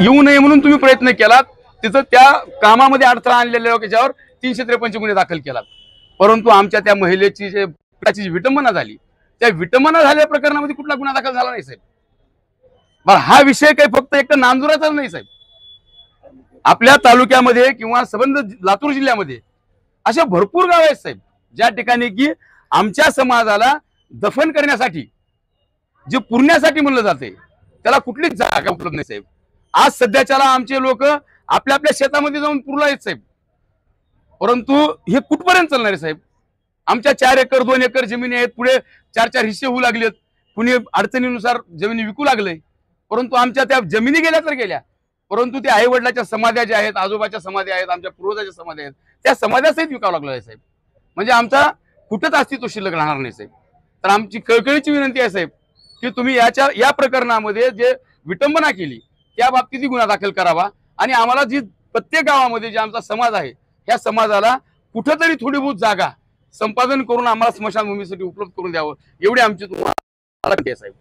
येऊ नये म्हणून तुम्ही प्रयत्न केलात, तिथं त्या कामामध्ये अडथळा आणलेल्या लोकांच्यावर 353 गुन्हे दाखल केलात. परंतु आमच्या त्या महिलेची जी विटंबना झाली, त्या विटंबना झालेल्या प्रकरणामध्ये कुठला गुन्हा दाखल झाला नाही साहेब. बरं, हा विषय काही फक्त एक नांदुराचाच नाही साहेब. आपल्या तालुक्यामध्ये किंवा संबंध लातूर जिल्ह्यामध्ये अशा भरपूर गाव आहेत साहेब, ज्या ठिकाणी की आमच्या समाजाला दफन करण्यासाठी जे पुरण्यासाठी म्हणलं जाते त्याला कुठलीच जागा उपलब्ध नाही साहेब. आज सध्याच्याला आमचे लोक आपल्या आपल्या शेतामध्ये जाऊन पुरला आहेत साहेब. परंतु हे कुठपर्यंत चालणार आहे साहेब? आमच्या 4 एकर 2 एकर जमिनी आहेत, पुढे 4 हिस्से होऊ लागलेत, कुणी अडचणीनुसार जमिनी विकू लागले. परंतु आमच्या त्या जमिनी गेल्या तर गेल्या, परंतु त्या आई वडिलाच्या समाध्या ज्या आहेत, आजोबाच्या समाध्या आहेत, आमच्या पूर्वजाच्या समाध्या आहेत, त्या समाध्यासहित विकावं लागलं आहे साहेब. म्हणजे आमचा कुठंच अस्तित्व शिल्लक राहणार नाही साहेब. तर आमची कळकळीची विनंती आहे साहेब की तुम्ही या प्रकरणामध्ये जे विटंबना केली त्या बाबतीत गुन्हा दाखल करावा आणि आम्हाला जी प्रत्येक गावामध्ये जे आमचा समाज आहे ह्या समाजाला कुठेतरी थोडी बहुत जागा संपादन करून आम्हाला स्मशानभूमीसाठी उपलब्ध करून द्यावं, एवढी आमची तुम्हाला विनंती आहे साहेब.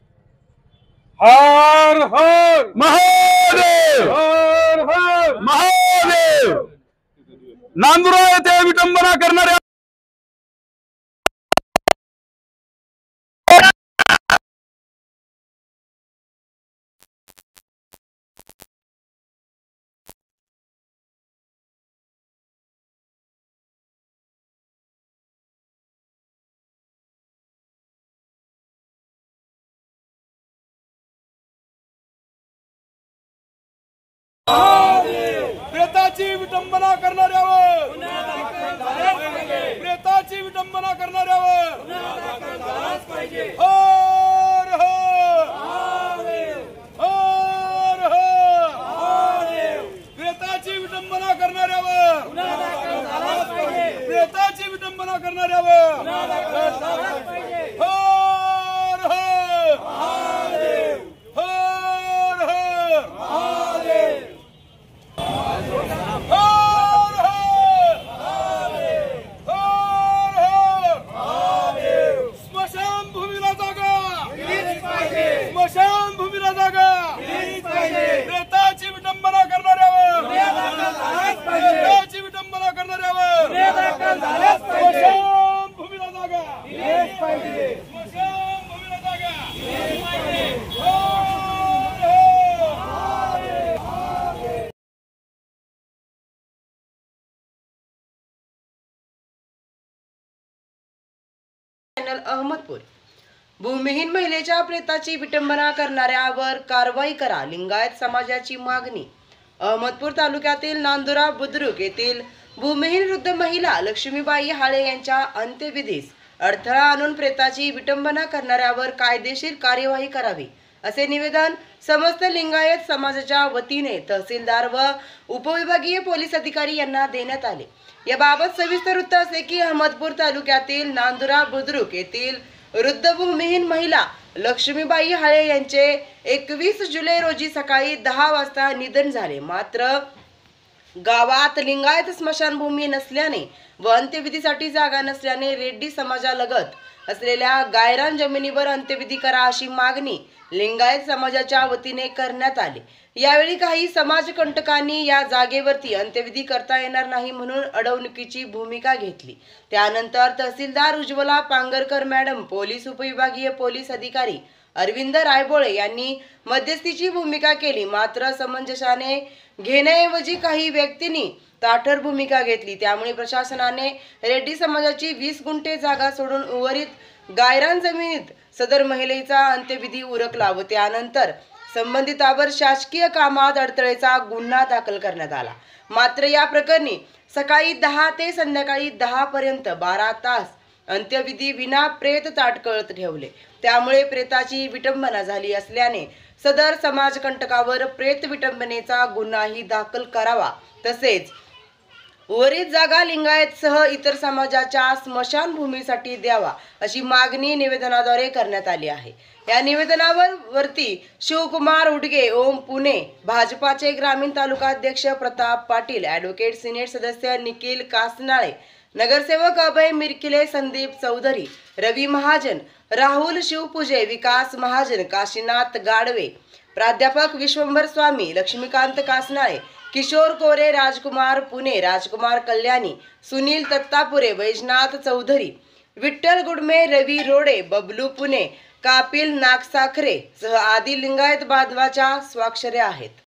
हर हर महादेव, हर हर महादेव. नांदुरा येथे विटंबना करणाऱ्या प्रेताची विटंबना करणाऱ्यावर, प्रेताची विटंबना करणाऱ्यावर हर हर हर हर. प्रेताची विटंबना करणाऱ्यावर, प्रेताची विटंबना करणाऱ्यावर हर हर अहमदपूर. भूमिहीन महिलेच्या प्रेताची विटंबना करणाऱ्यावर कारवाई करा, लिंगायत समाजाची मागणी. अहमदपूर तालुक्यातील नांदुरा बुद्रुक येथील भूमिहीन वृद्ध महिला लक्ष्मीबाई हाळे यांच्या अंत्यविधीस अडथळा आणून प्रेताची विटंबना करणाऱ्यावर कायदेशीर कार्यवाही करावी असे निवेदन समस्त लिंगायत समाजाच्या वतीने तहसीलदार व उपविभागीय पोलीस अधिकारी यांना देण्यात आले. याबाबत सविस्तर वृत्त असे की अहमदपूर तालुक्यातील नांदुरा बुद्रुक येथील वृद्ध भूमिहीन महिला लक्ष्मीबाई हाळे यांचे 21 जुलै रोजी सकाळी 10 वाजता निधन झाले. मात्र गावात लिंगायत स्मशानभूमी नसल्याने व अंत्यविधीसाठी जागा नसल्याने रेड्डी समाजालगत असलेल्या गायरान जमिनीवर अंत्यविधी करा अशी मागणी लिंगायत समाजाच्या वतीने करण्यात आली. यावेळी काही समाजकंटकांनी या जागेवरती अंत्यविधी करता येणार नाही म्हणून अडवणुकीची भूमिका घेतली. त्यानंतर तहसीलदार उज्ज्वला पांगरकर मॅडम, पोलीस उपविभागीय पोलीस अधिकारी अरविंद रायबोळे यांनी मध्यस्थीची भूमिका केली. मात्र समंजसाने घेण्याऐवजी काही व्यक्तींनी ताठर भूमिका घेतली. त्यामुळे प्रशासनाने रेड्डी समाजाची 20 गुंठे जागा सोडून उर्वरित गायरान जमिनीत सदर महिलेचा अंत्यविधी उरकला व त्यानंतर संबंधितावर शासकीय कामात अडथळेचा गुन्हा दाखल करण्यात आला. मात्र या प्रकरणी सकाळी 10 ते संध्याकाळी 10 पर्यंत 12 तास अंत्यविधी विना प्रेत ताटकळत ठेवले. त्यामुळे प्रेताची विटंबना झाली असल्याने सदर समाजकंटकावर प्रेत विटंबनेचा गुन्हाही दाखल करावा, तसेच उर्वरित जागा लिंगायतसह इतर समाजाच्या स्मशानभूमीसाठी द्यावा अशी मागणी निवेदनाद्वारे करण्यात आली आहे. या निवेदनावर वरती शिवकुमार उडगे, ओम पुणे, भाजपाचे ग्रामीण तालुका अध्यक्ष प्रताप पाटील, ॲडव्होकेट सिनेट सदस्य निखिल कासनाळे, नगरसेवक अभय मिरकिले, संदीप चौधरी, रवी महाजन, राहुल शिवपूजे, विकास महाजन, काशीनाथ गाडवे, प्राध्यापक विश्वंभर स्वामी, लक्ष्मीकांत कासनाळे, किशोर कोरे, राजकुमार पुणे, राजकुमार कल्याणी, सुनील दत्तापुरे, वैजनाथ चौधरी, विठ्ठल गुडमे, रवी रोडे, बबलू पुणे, कापिल नागसाखरे सह आदी लिंगायत बांधवाच्या स्वाक्षऱ्या आहेत.